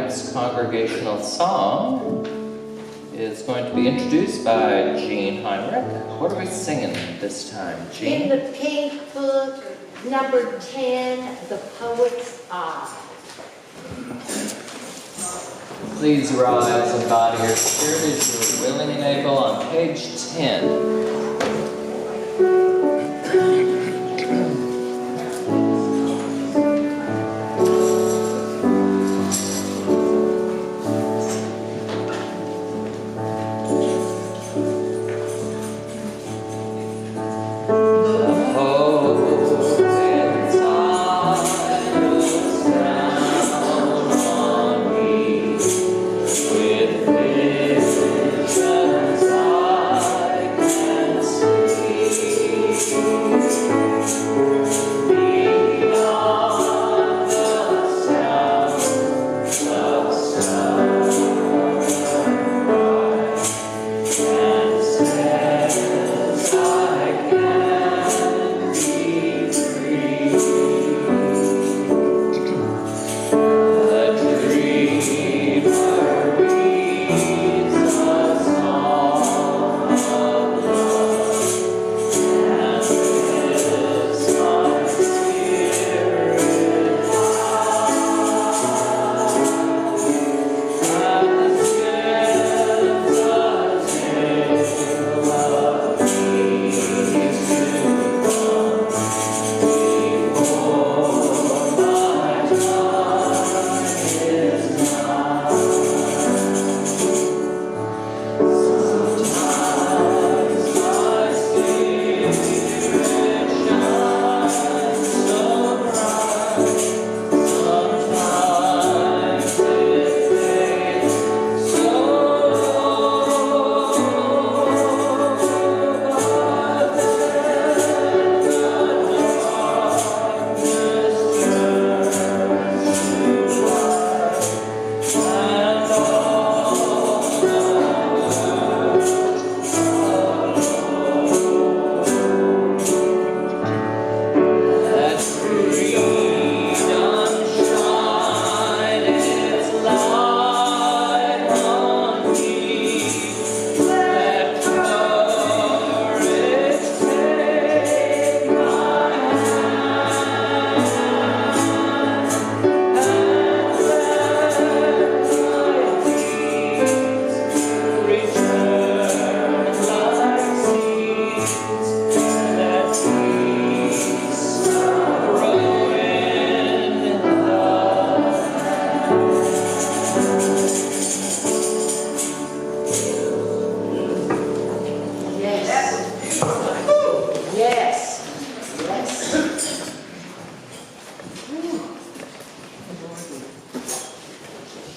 next congregational song is going to be introduced by Jean Heinrich. What are we singing this time, Jean? In the Pink Book, number 10, The Poet's Eye. Please rise in body or spirit as you're willing and able on page 10.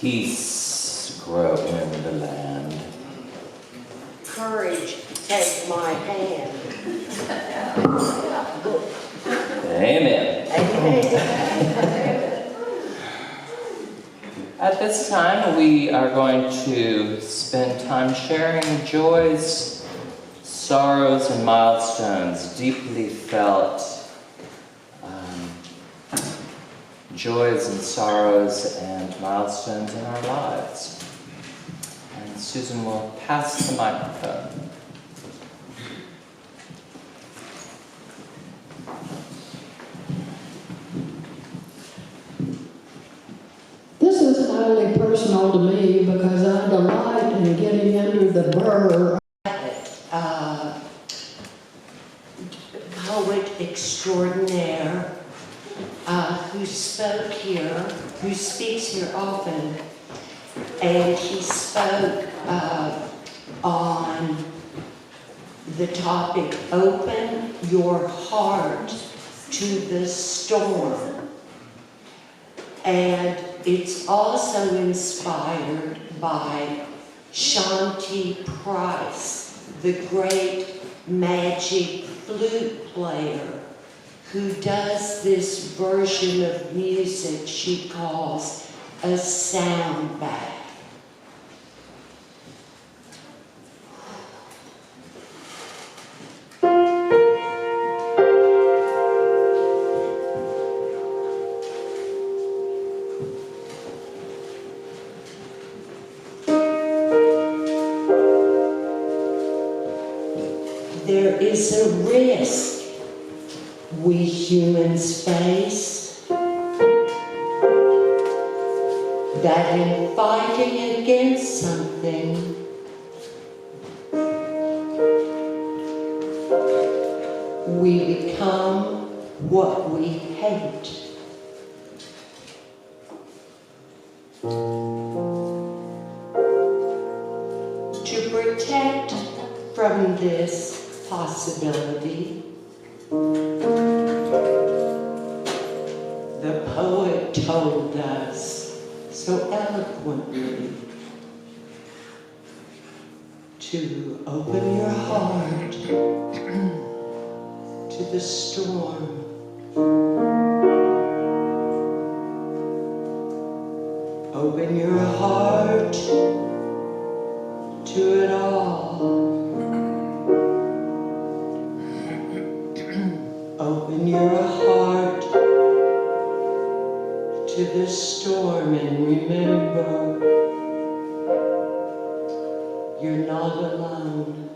Peace grow in the land. Courage, take my hand. Amen. Amen. At this time, we are going to spend time sharing joys, sorrows, and milestones, deeply felt joys and sorrows and milestones in our lives. And Susan will pass the microphone. This is highly personal to me because I delight in getting under the burr. Poet extraordinaire who spoke here, who speaks here often, and he spoke on the topic, open your heart to the storm. And it's also inspired by Shanti Price, the great magic flute player, who does this version of music she calls a sound bath. there is a risk we humans face, that in fighting against something, we become what we hate. To protect from this possibility, the poet told us so eloquently to open your heart to the storm. Open your heart to it all. Open your heart to the storm and remember, you're not alone.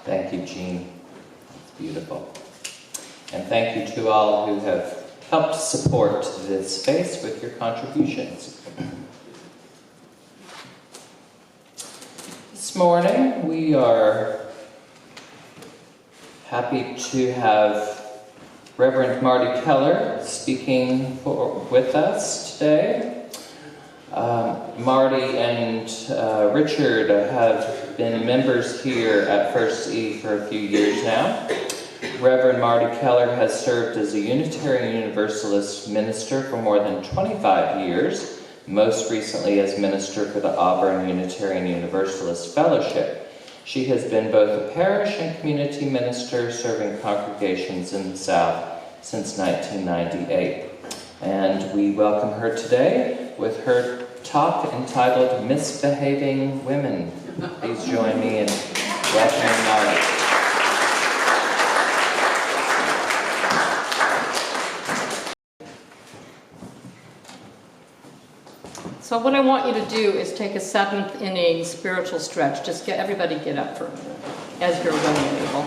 Thank you, Jean. It's beautiful. And thank you to all who have helped support this space with your contributions. This morning, we are happy to have Reverend Marti Keller speaking with us today. Marty and Richard have been members here at First E for a few years now. Reverend Marti Keller has served as a Unitarian Universalist minister for more than 25 years, most recently as minister for the Auburn Unitarian Universalist Fellowship. She has been both a parish and community minister, serving congregations in the South since 1998. And we welcome her today with her talk entitled Misbehaving Women. Please join me in welcoming Marti. So what I want you to do is take a 7th inning spiritual stretch. Just get everybody get up for a minute as you're willing able.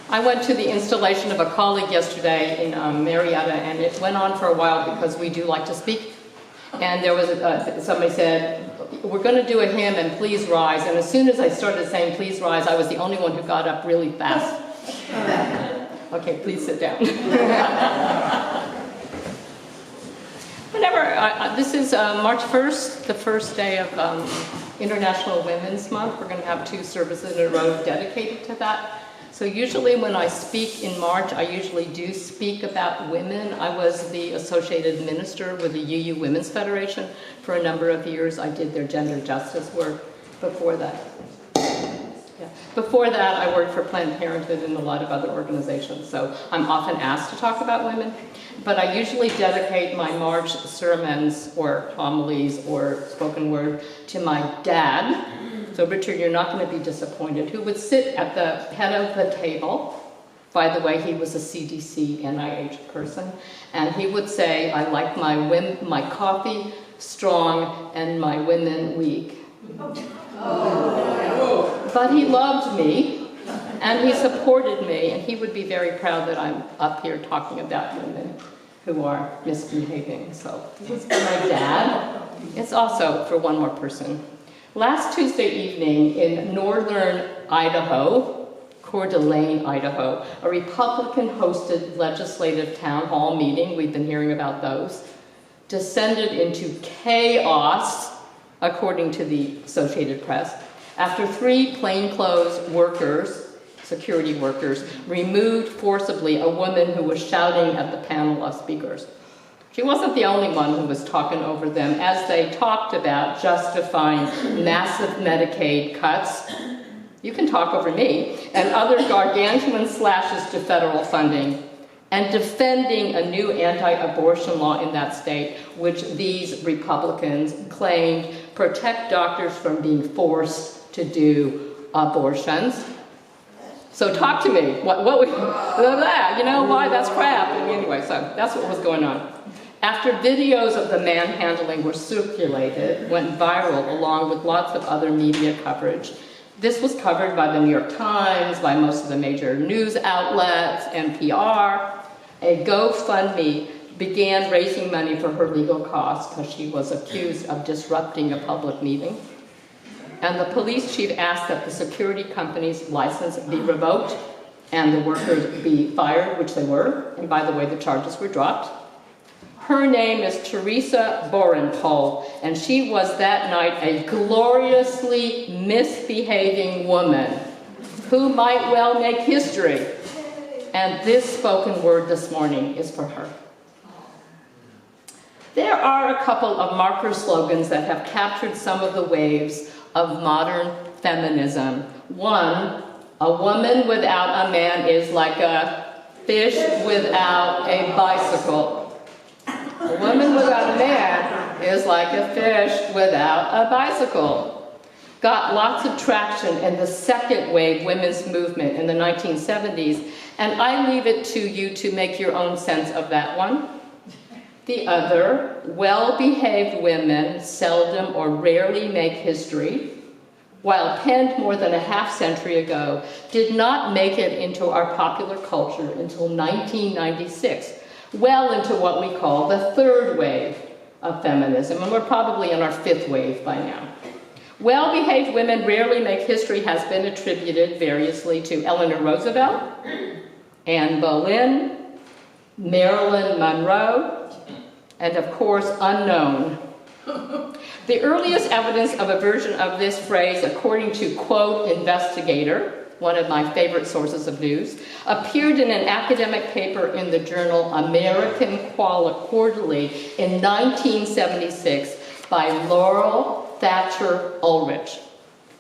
I went to the installation of a colleague yesterday in Marietta, and it went on for a while because we do like to speak. And there was somebody said, "We're going to do a hymn, and please rise." And as soon as I started saying "please rise," I was the only one who got up really fast. Okay, please sit down. This is March 1st, the first day of International Women's Month. We're going to have 2 services in a row dedicated to that. So usually when I speak in March, I usually do speak about women. I was the associated minister with the UU Women's Federation for a number of years. I did their gender justice work before that. Yeah. Before that, I worked for Planned Parenthood and a lot of other organizations, so I'm often asked to talk about women. But I usually dedicate my March sermons or homilies or spoken word to my dad. So Richard, you're not going to be disappointed, who would sit at the head of the table. By the way, he was a CDC NIH person. And he would say, I like my coffee strong and my women weak. But he loved me, and he supported me, and he would be very proud that I'm up here talking about women who are misbehaving. So this is for my dad. It's also for one more person. Last Tuesday evening in northern Idaho, Coeur d'Alene, Idaho, a Republican-hosted legislative town hall meeting, we've been hearing about those, descended into chaos, according to the Associated Press, after 3 plainclothes workers, security workers, removed forcibly a woman who was shouting at the panel of speakers. She wasn't the only one who was talking over them as they talked about justifying massive Medicaid cuts. You can talk over me, and other gargantuan slashes to federal funding, and defending a new anti-abortion law in that state, which these Republicans claimed protect doctors from being forced to do abortions. So talk to me. You know why? That's crap. Anyway, so that's what was going on. After videos of the manhandling were circulated, went viral along with lots of other media coverage. This was covered by the New York Times, by most of the major news outlets, NPR. A GoFundMe began raising money for her legal costs because she was accused of disrupting a public meeting. And the police chief asked that the security company's license be revoked and the workers be fired, which they were. And by the way, the charges were dropped. Her name is Teresa Borenpol, and she was that night a gloriously misbehaving woman who might well make history. And this spoken word this morning is for her. There are a couple of marker slogans that have captured some of the waves of modern feminism. One, a woman without a man is like a fish without a bicycle. A woman without a man is like a fish without a bicycle. Got lots of traction in the second wave women's movement in the 1970s, and I leave it to you to make your own sense of that one. The other, well-behaved women seldom or rarely make history, while penned more than a half-century ago, did not make it into our popular culture until 1996, well into what we call the third wave of feminism, and we're probably in our 5th wave by now. Well-behaved women rarely make history has been attributed variously to Eleanor Roosevelt, Anne Boleyn, Marilyn Monroe, and of course, unknown. The earliest evidence of a version of this phrase, according to quote investigator, one of my favorite sources of news, appeared in an academic paper in the journal American Quarterly in 1976 by Laurel Thatcher Ulrich,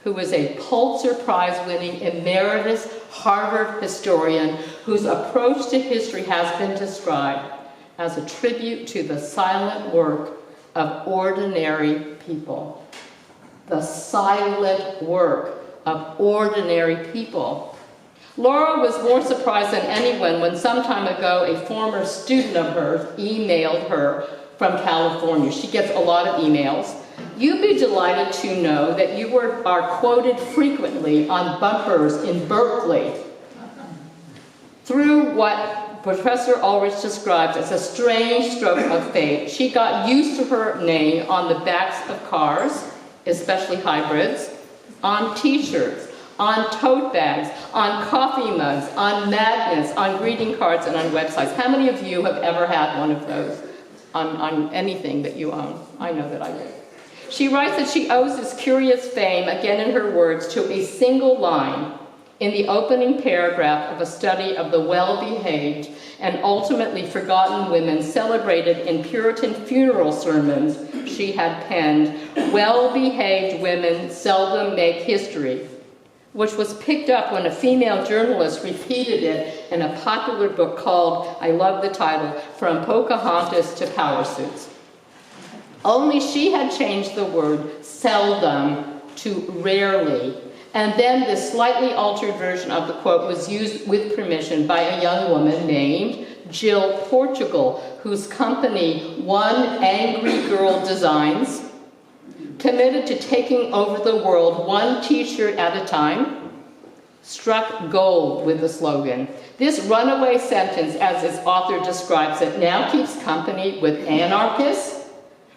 who is a Pulitzer Prize-winning emeritus Harvard historian whose approach to history has been described as a tribute to the silent work of ordinary people. The silent work of ordinary people. Laura was more surprised than anyone when some time ago a former student of hers emailed her from California. She gets a lot of emails. You'd be delighted to know that you are quoted frequently on bumpers in Berkeley through what Professor Ulrich describes as a strange stroke of fate. She got used to her name on the backs of cars, especially hybrids, on t-shirts, on tote bags, on coffee mugs, on magnets, on greeting cards, and on websites. How many of you have ever had one of those on anything that you own? I know that I did. She writes that she owes this curious fame, again in her words, to a single line in the opening paragraph of a study of the well-behaved and ultimately forgotten women celebrated in Puritan funeral sermons she had penned, "Well-behaved women seldom make history," which was picked up when a female journalist repeated it in a popular book called, I love the title, From Pocahontas to Power Suits. Only she had changed the word seldom to rarely. And then this slightly altered version of the quote was used with permission by a young woman named Jill Portugal, whose company, One Angry Girl Designs, committed to taking over the world one t-shirt at a time, struck gold with the slogan. This runaway sentence, as its author describes it, now keeps company with anarchists,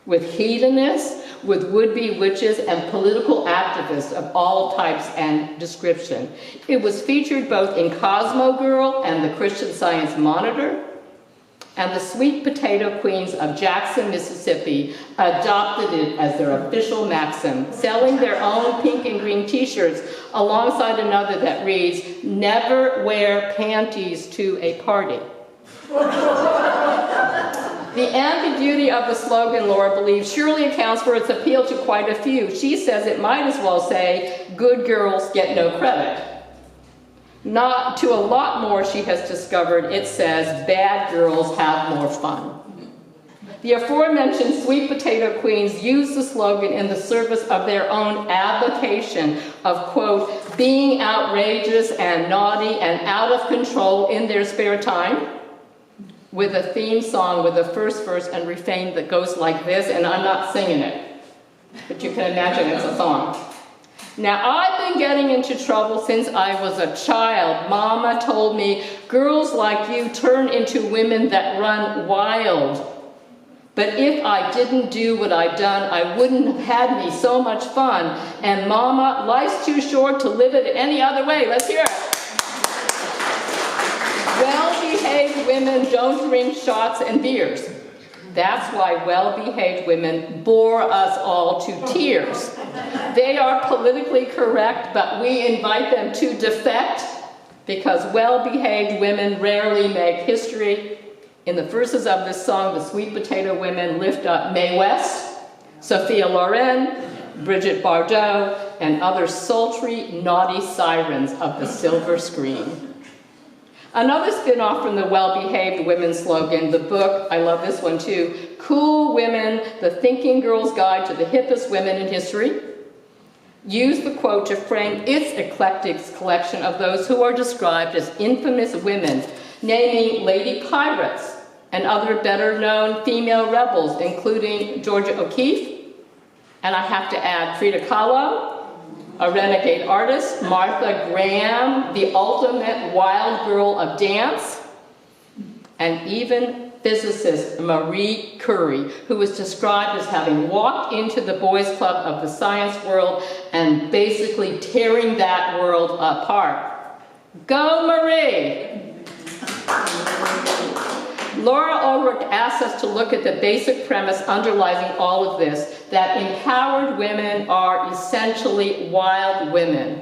with hedonists, with would-be witches and political activists of all types and description. It was featured both in Cosmo Girl and the Christian Science Monitor, and the Sweet Potato Queens of Jackson, Mississippi adopted it as their official maxim, selling their own pink and green t-shirts alongside another that reads, "Never wear panties to a party." The ambiguity of the slogan, Laura believes, surely accounts for its appeal to quite a few. She says it might as well say, "Good girls get no credit." Not to a lot more she has discovered, it says, "Bad girls have more fun." The aforementioned Sweet Potato Queens use the slogan in the service of their own avocation of, quote, being outrageous and naughty and out of control in their spare time, with a theme song with a first verse and refrain that goes like this, and I'm not singing it, but you can imagine it's a song. Now, I've been getting into trouble since I was a child. Mama told me, girls like you turn into women that run wild. But if I didn't do what I've done, I wouldn't have had me so much fun. And Mama, life's too short to live it any other way. Let's hear it. Well-behaved women don't drink shots and beers. That's why well-behaved women bore us all to tears. They are politically correct, but we invite them to defect because well-behaved women rarely make history. In the verses of this song, the Sweet Potato Women lift up Mae West, Sophia Loren, Bridget Bardot, and other sultry, naughty sirens of the silver screen. Another spin-off from the well-behaved women slogan, the book, I love this one too, Cool Women, the Thinking Girl's Guide to the Hippest Women in History, used the quote to frame its eclectic collection of those who are described as infamous women, naming Lady Pirates and other better-known female rebels, including Georgia O'Keeffe, and I have to add Frida Kahlo, a renegade artist, Martha Graham, the ultimate wild girl of dance, and even physicist Marie Curie, who was described as having walked into the boys' club of the science world and basically tearing that world apart. Go Marie! Laura Ulrich asks us to look at the basic premise underlying all of this, that empowered women are essentially wild women.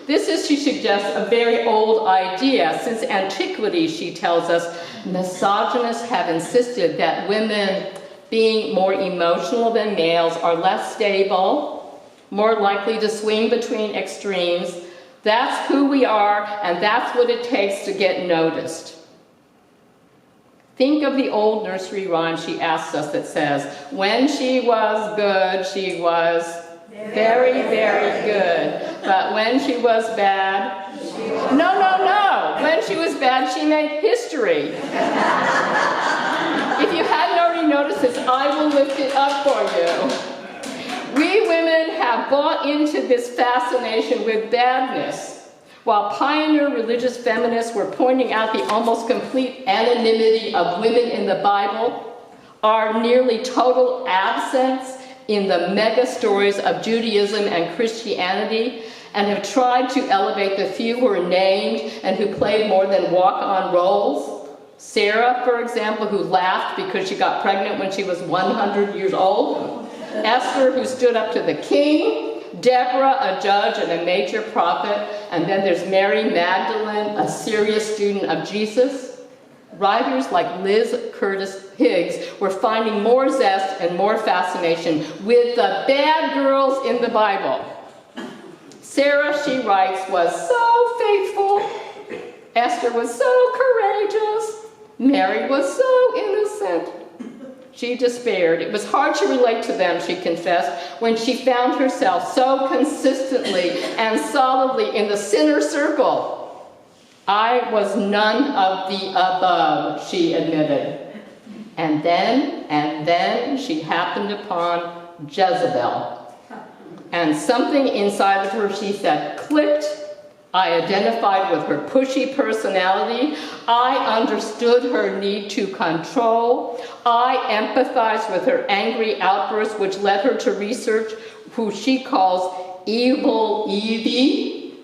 This is, she suggests, a very old idea. Since antiquity, she tells us, misogynists have insisted that women, being more emotional than males, are less stable, more likely to swing between extremes. That's who we are, and that's what it takes to get noticed. Think of the old nursery rhyme she asks us that says, when she was good, she was very, very good. But when she was bad, no. When she was bad, she made history. If you hadn't already noticed this, I will lift it up for you. We women have bought into this fascination with badness. While pioneer religious feminists were pointing out the almost complete anonymity of women in the Bible, our nearly total absence in the mega stories of Judaism and Christianity, and have tried to elevate the few who are named and who played more than walk-on roles. Sarah, for example, who laughed because she got pregnant when she was 100 years old. Esther, who stood up to the king. Deborah, a judge and a major prophet, and then there's Mary Magdalene, a serious student of Jesus. Writers like Liz Curtis Higgs were finding more zest and more fascination with the bad girls in the Bible. Sarah, she writes, was so faithful. Esther was so courageous. Mary was so innocent. She despaired. It was hard to relate to them, she confessed, when she found herself so consistently and solidly in the sinner circle. I was none of the above, she admitted. And then she happened upon Jezebel. And something inside of her, she said, clicked. I identified with her pushy personality. I understood her need to control. I empathized with her angry outbursts, which led her to research who she calls Evil Eve,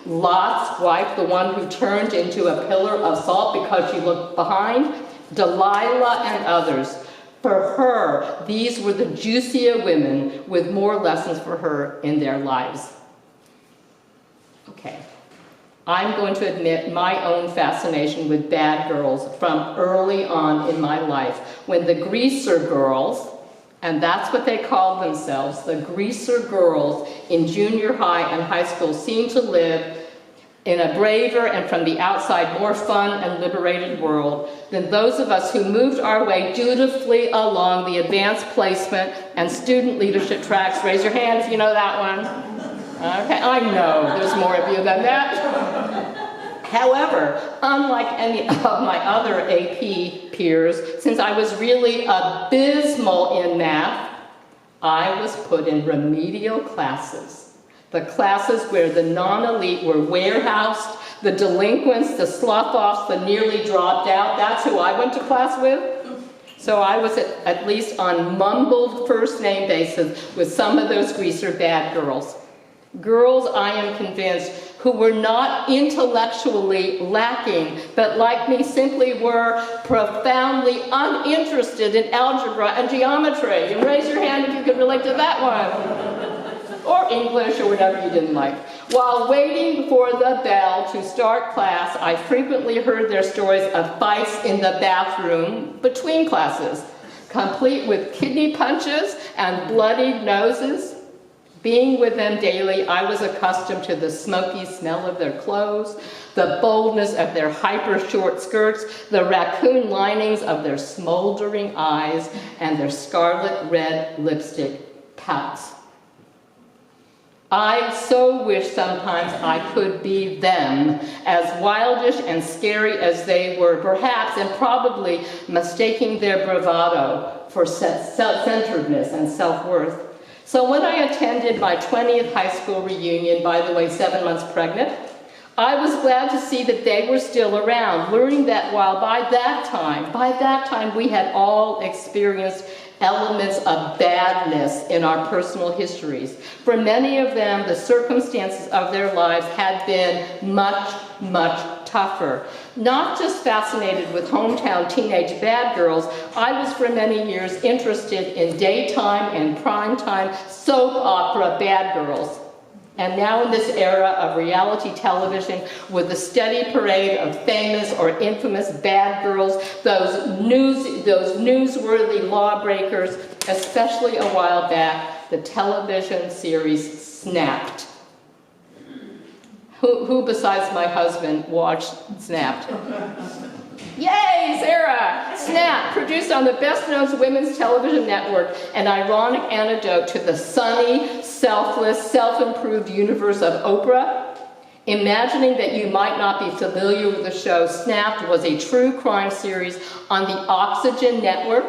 Lot's wife, the one who turned into a pillar of salt because she looked behind, Delilah and others. For her, these were the juicier women with more lessons for her in their lives. Okay, I'm going to admit my own fascination with bad girls from early on in my life, when the greaser girls, and that's what they called themselves, the greaser girls in junior high and high school seemed to live in a braver and from the outside more fun and liberated world than those of us who moved our way dutifully along the advanced placement and student leadership tracks. Raise your hand if you know that one. Okay, I know there's more of you than that. However, unlike any of my other AP peers, since I was really abysmal in math, I was put in remedial classes. The classes where the non-elite were warehoused, the delinquents, the slough-offs, the nearly dropped out, that's who I went to class with. So I was at least on mumbled first name basis with some of those greaser bad girls. Girls, I am convinced, who were not intellectually lacking, but like me simply were profoundly uninterested in algebra and geometry. And raise your hand if you could relate to that one. Or English or whatever you didn't like. While waiting for the bell to start class, I frequently heard their stories of fights in the bathroom between classes, complete with kidney punches and bloodied noses. Being with them daily, I was accustomed to the smoky smell of their clothes, the boldness of their hyper-short skirts, the raccoon linings of their smoldering eyes, and their scarlet red lipstick pouts. I so wish sometimes I could be them, as wildish and scary as they were, perhaps and probably mistaking their bravado for self-centeredness and self-worth. So when I attended my 20th high school reunion, by the way, 7 months pregnant, I was glad to see that they were still around, learning that while by that time we had all experienced elements of badness in our personal histories. For many of them, the circumstances of their lives had been much, much tougher. Not just fascinated with hometown teenage bad girls, I was for many years interested in daytime and primetime soap opera bad girls. And now in this era of reality television, with the steady parade of famous or infamous bad girls, those newsworthy lawbreakers, especially a while back, the television series Snapped. Who besides my husband watched Snapped? Yay, Sarah! Snapped, produced on the best-known women's television network, an ironic antidote to the sunny, selfless, self-improved universe of Oprah. Imagining that you might not be familiar with the show, Snapped was a true crime series on the Oxygen network,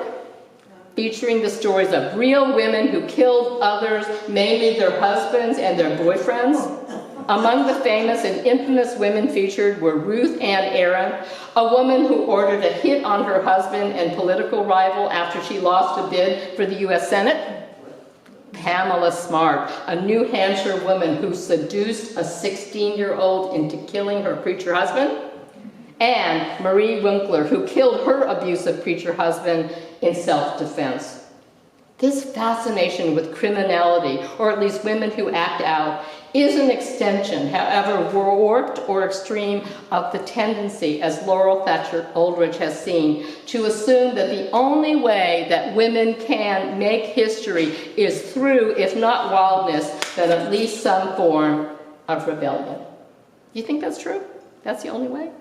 featuring the stories of real women who killed others, mainly their husbands and their boyfriends. Among the famous and infamous women featured were Ruth Ann Aaron, a woman who ordered a hit on her husband and political rival after she lost a bid for the U.S. Senate. Pamela Smart, a New Hampshire woman who seduced a 16-year-old into killing her preacher husband. And Marie Winkler, who killed her abusive preacher husband in self-defense. This fascination with criminality, or at least women who act out, is an extension, however warped or extreme, of the tendency, as Laurel Thatcher Aldrich has seen, to assume that the only way that women can make history is through, if not wildness, then at least some form of rebellion. Do you think that's true? That's the only way?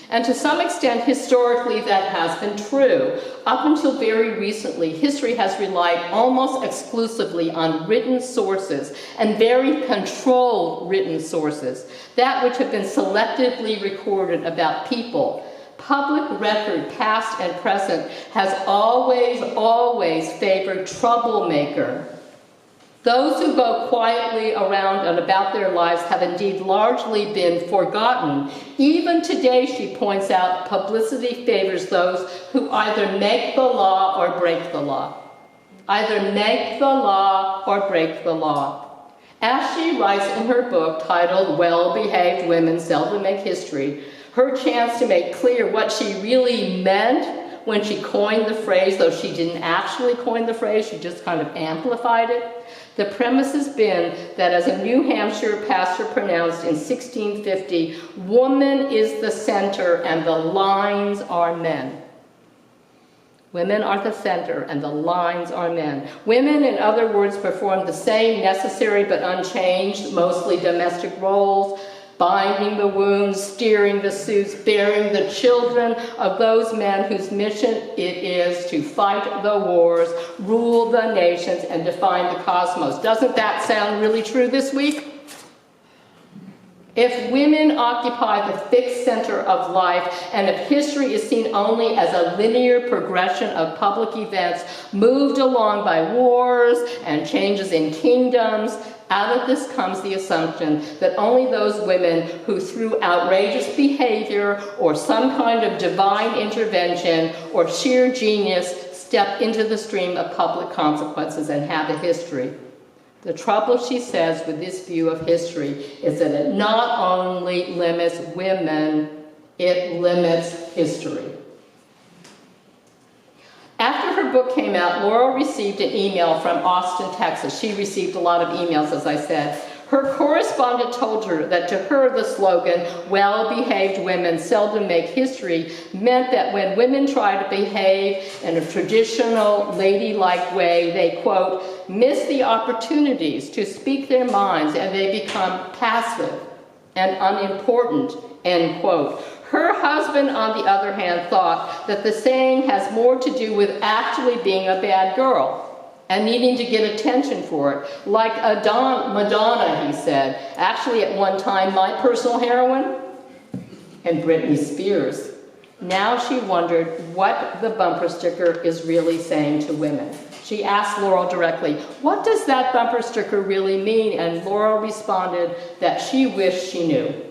And to some extent, historically, that has been true. Up until very recently, history has relied almost exclusively on written sources, and very controlled written sources, that which have been selectively recorded about people. Public record, past and present, has always favored troublemaker. Those who go quietly around and about their lives have indeed largely been forgotten. Even today, she points out, publicity favors those who either make the law or break the law. Either make the law or break the law. As she writes in her book titled Well-Behaved Women Seldom Make History, her chance to make clear what she really meant when she coined the phrase, though she didn't actually coin the phrase, she just kind of amplified it. The premise has been that, as a New Hampshire pastor pronounced in 1650, woman is the center and the lines are men. Women are the center and the lines are men. Women, in other words, perform the same necessary but unchanged, mostly domestic roles, binding the wounds, steering the suits, bearing the children of those men whose mission it is to fight the wars, rule the nations, and define the cosmos. Doesn't that sound really true this week? If women occupy the fixed center of life, and if history is seen only as a linear progression of public events moved along by wars and changes in kingdoms, out of this comes the assumption that only those women who, through outrageous behavior or some kind of divine intervention or sheer genius, step into the stream of public consequences and have a history. The trouble, she says, with this view of history is that it not only limits women, it limits history. After her book came out, Laurel received an email from Austin, Texas. She received a lot of emails, as I said. Her correspondent told her that to her the slogan, well-behaved women seldom make history, meant that when women try to behave in a traditional, ladylike way, they, quote, miss the opportunities to speak their minds and they become passive and unimportant, end quote. Her husband, on the other hand, thought that the saying has more to do with actually being a bad girl and needing to get attention for it. Like Madonna, he said, actually at one time my personal heroine, and Britney Spears. Now she wondered what the bumper sticker is really saying to women. She asked Laurel directly, what does that bumper sticker really mean? And Laurel responded that she wished she knew.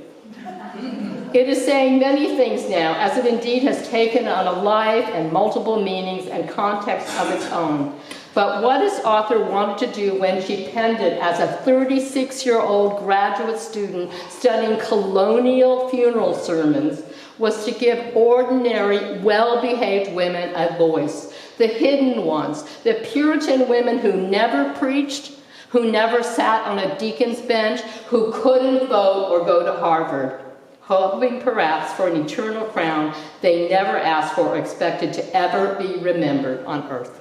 It is saying many things now, as it indeed has taken on a life and multiple meanings and contexts of its own. But what its author wanted to do when she penned it as a 36-year-old graduate student studying colonial funeral sermons was to give ordinary, well-behaved women a voice. The hidden ones, the Puritan women who never preached, who never sat on a deacon's bench, who couldn't vote or go to Harvard, hoping perhaps for an eternal crown they never asked for or expected to ever be remembered on earth.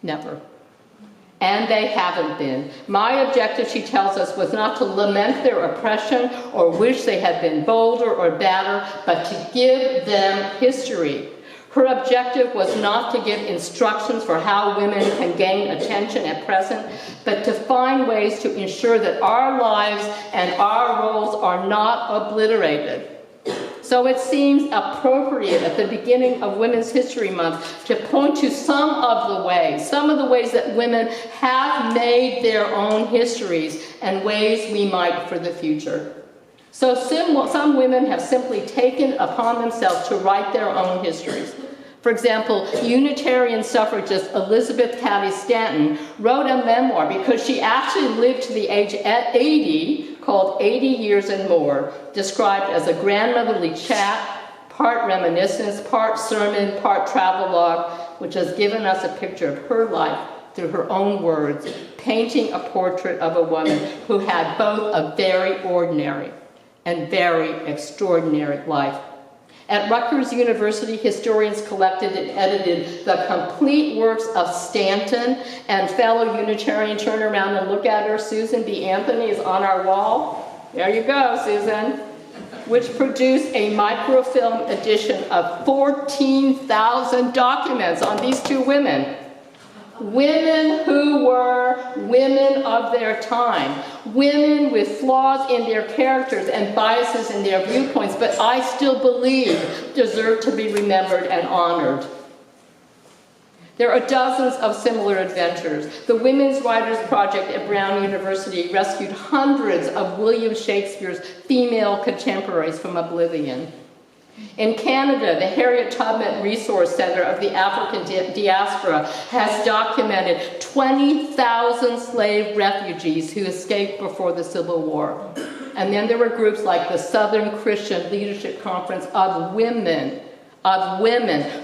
Never. And they haven't been. My objective, she tells us, was not to lament their oppression or wish they had been bolder or badder, but to give them history. Her objective was not to give instructions for how women can gain attention at present, but to find ways to ensure that our lives and our roles are not obliterated. So it seems appropriate at the beginning of Women's History Month to point to some of the ways that women have made their own histories and ways we might for the future. So some women have simply taken upon themselves to write their own histories. For example, Unitarian suffragist Elizabeth Cady Stanton wrote a memoir because she actually lived to the age at 80, called 80 Years and More, described as a grandmotherly chat, part reminiscence, part sermon, part travelogue. which has given us a picture of her life through her own words, painting a portrait of a woman who had both a very ordinary and very extraordinary life. At Rutgers University, historians collected and edited the complete works of Stanton, and fellow Unitarian, turn around and look at her, Susan B. Anthony is on our wall. There you go, Susan. Which produced a microfilm edition of 14,000 documents on these two women. Women who were women of their time. Women with flaws in their characters and biases in their viewpoints, but I still believe deserve to be remembered and honored. There are dozens of similar adventures. The Women's Writers Project at Brown University rescued hundreds of William Shakespeare's female contemporaries from oblivion. In Canada, the Harriet Tubman Resource Center of the African diaspora has documented 20,000 slave refugees who escaped before the Civil War. And then there were groups like the Southern Christian Leadership Conference of women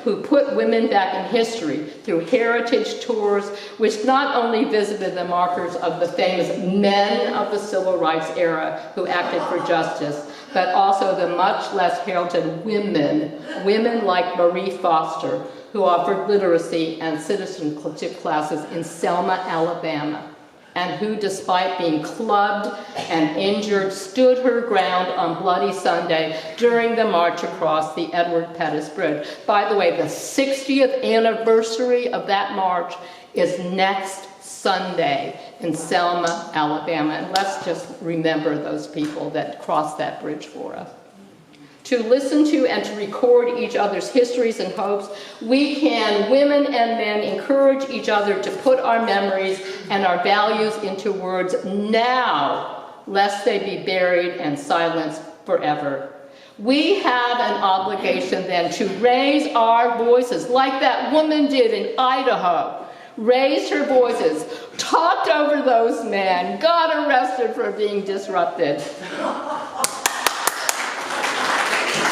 who put women back in history through heritage tours, which not only visited the markers of the famous men of the civil rights era who acted for justice, but also the much less heralded women like Marie Foster, who offered literacy and citizenship classes in Selma, Alabama, and who, despite being clubbed and injured, stood her ground on Bloody Sunday during the march across the Edward Pettus Bridge. By the way, the 60th anniversary of that march is next Sunday in Selma, Alabama. And let's just remember those people that crossed that bridge for us. To listen to and to record each other's histories and hopes, we can, women and men, encourage each other to put our memories and our values into words now, lest they be buried and silenced forever. We have an obligation then to raise our voices like that woman did in Idaho. Raised her voices, talked over those men, got arrested for being disrupted.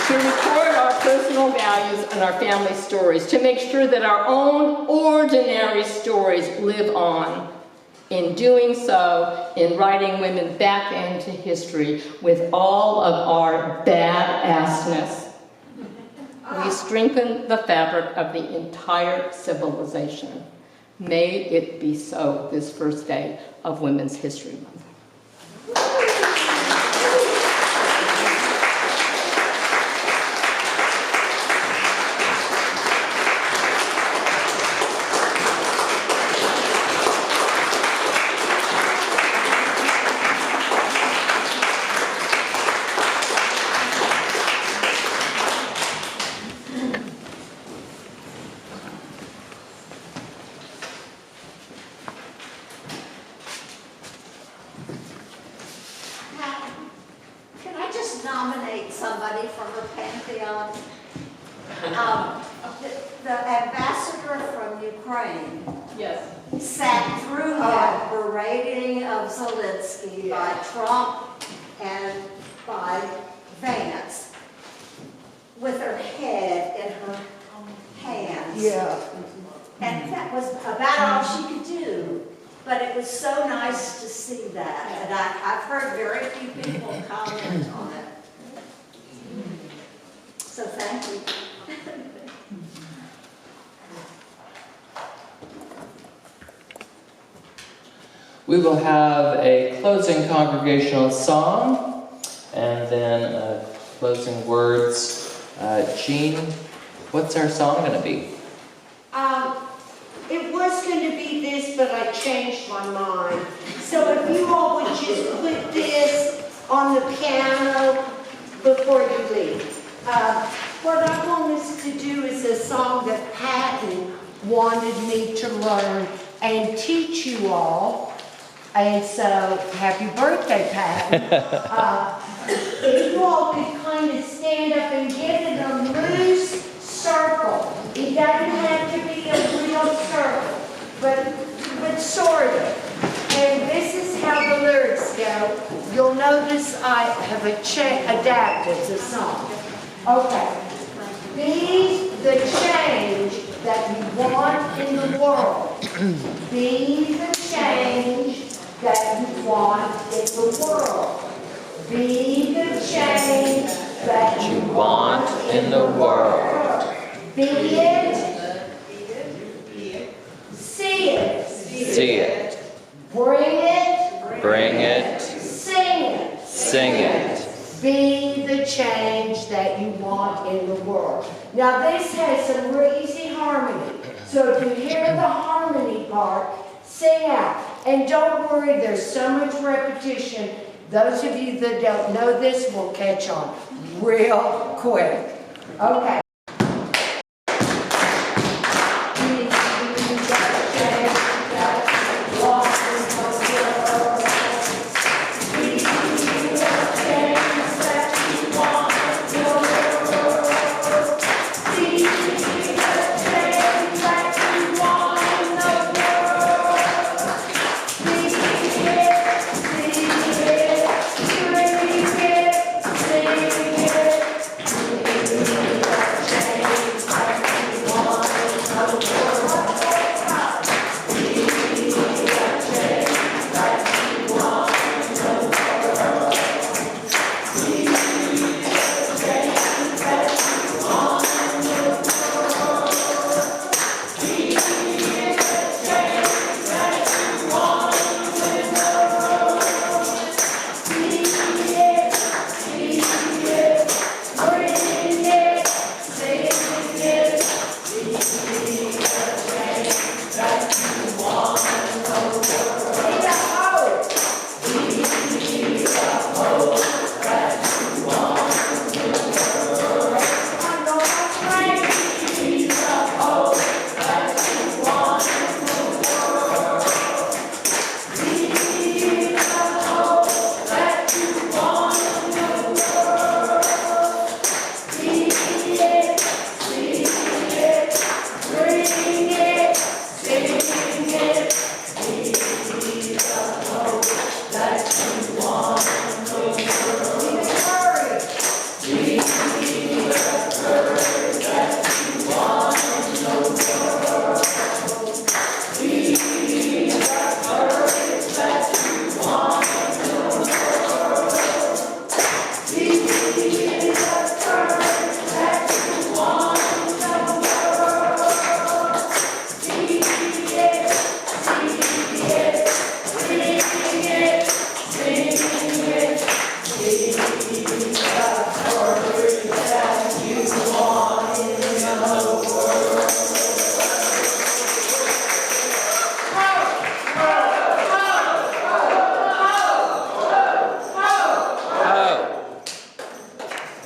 To record our personal values and our family stories, to make sure that our own ordinary stories live on. In doing so, in writing women back into history with all of our badassness, we strengthen the fabric of the entire civilization. May it be so this first day of Women's History Month. Nominate somebody from the Pantheon. The ambassador from Ukraine sat through that berating of Zelensky by Trump and by Vance with her head in her hands. Yeah. And that was about all she could do. But it was so nice to see that. And I've heard very few people comment on it. So thank you. We will have a closing congregational song and then closing words. Jean, what's our song going to be? It was going to be this, but I changed my mind. So if you all would just put this on the piano before you leave. What I want us to do is a song that Patton wanted me to learn and teach you all. And so, happy birthday, Patton. If you all could kind of stand up and get in a loose circle. It doesn't have to be a real circle, but sort of. And this is how the lyrics go. You'll notice I have adapted the song. Okay. Be the change that you want in the world. Be the change that you want in the world. Be the change that You want in the world. Be it. See it. See it. Bring it. Bring it. Sing it. Sing it. Be the change that you want in the world. Now this has some real easy harmony. So if you hear the harmony part, sing out. And don't worry, there's so much repetition. Those of you that don't know this will catch on real quick. Okay.